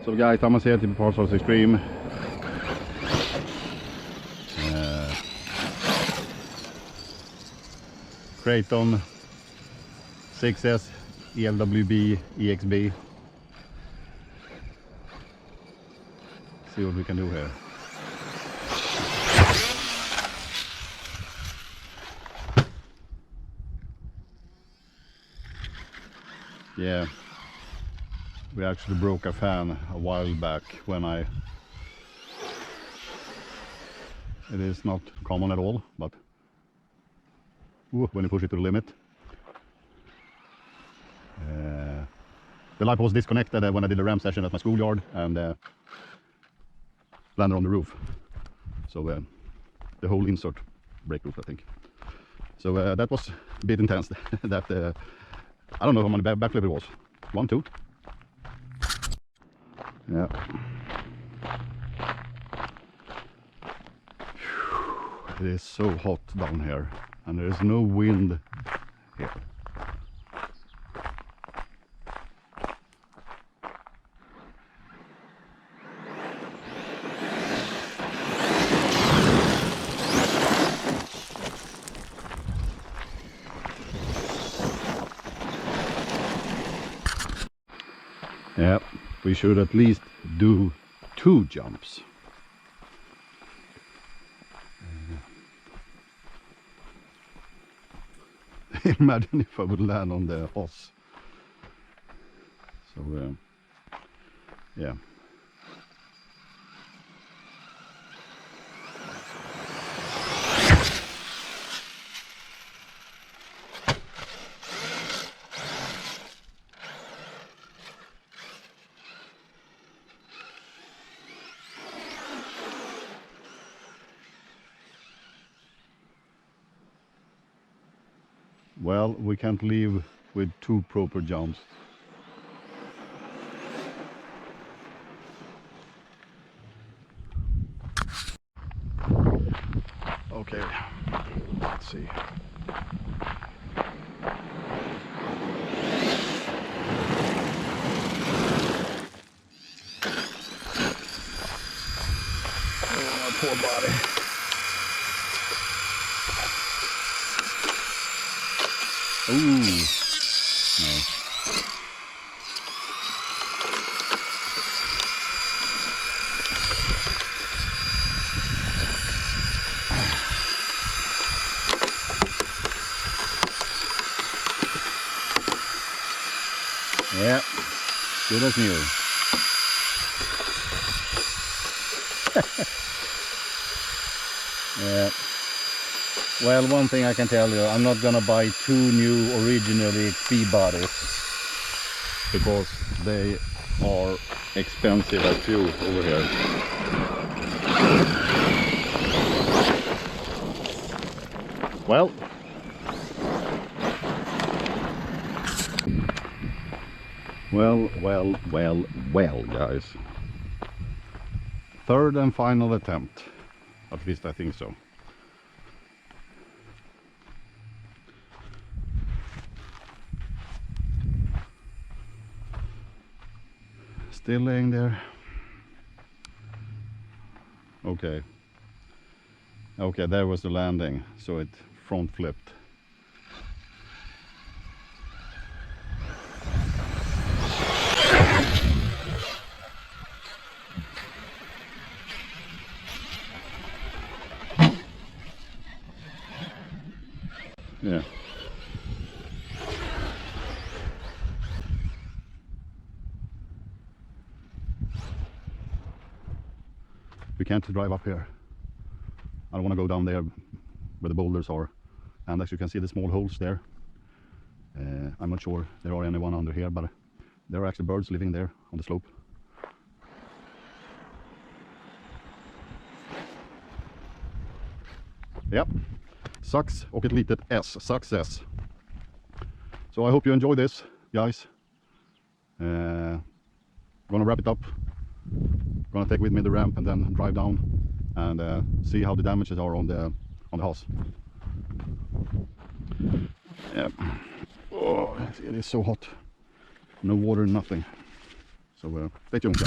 Så guys, tillsammans här till Rc-Xtreme. Kraton 6S ELWB exb. See what we can do here. Yeah, we actually broke a fan a while back when it is not common at all, but when you push it to the limit. The light was disconnected when I did a RAM session at my schoolyard and landed on the roof. So the whole insert break loose, I think. So that was a bit intense. That I don't know how many backflip it was. 1, 2. Yeah. It is so hot down here, and there is no wind here. Yeah, we should at least do 2 jumps. Imagine if I would land on the hose. So yeah. Well, we can't leave with 2 proper jumps. Okay, let's see. Oh, my poor body. Ooh, no. Yeah, good as new. Yeah. Well, one thing I can tell you, I'm not gonna buy 2 new original EXB bodies because they are expensive as fuel over here. Well, well, guys. 3rd and final attempt. At least I think so. Still laying there. Okay. Okay, there was the landing, so it front flipped. Yeah. We can't drive up here. I don't want to go down there where the boulders are. And as you can see the small holes there. I'm not sure there are anyone under here, but there are actually birds living there on the slope. Yep. Sucks och ett litet S. Success. So I hope you enjoy this, guys. Gonna wrap it up. Gonna take with me the ramp and then drive down and see how the damages are on the house. Yeah. Oh, it is so hot. No water, nothing. So stay tuned.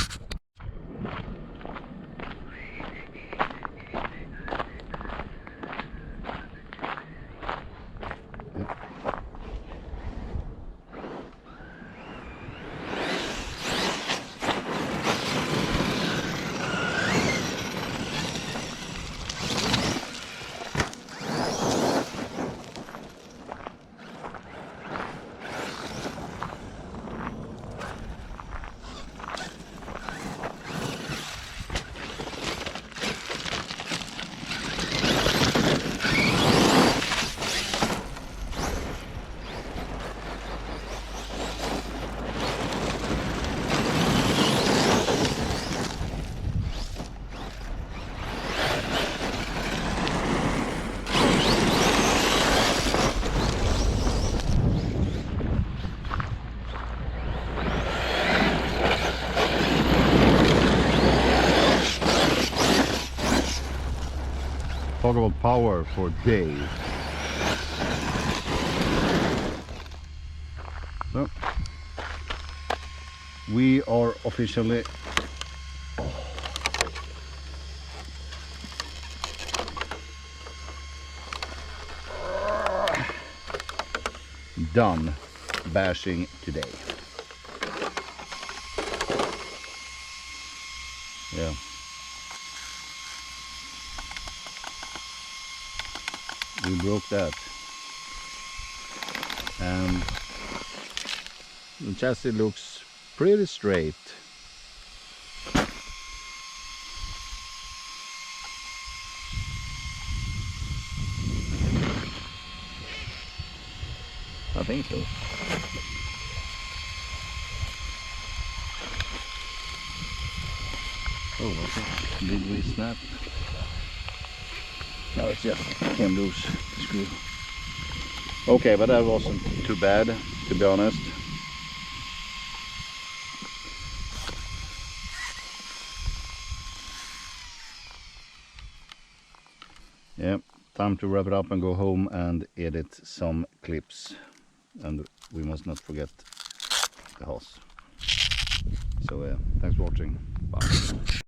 Talk about power for days. So we are officially done bashing today. Yeah. We broke that, and the chassis looks pretty straight. I think so. Oh, okay. Did we snap? No, it's just came loose, the screw. Okay, but that wasn't too bad, to be honest. Yeah, time to wrap it up and go home and edit some clips. And we must not forget the house. So thanks for watching. Bye.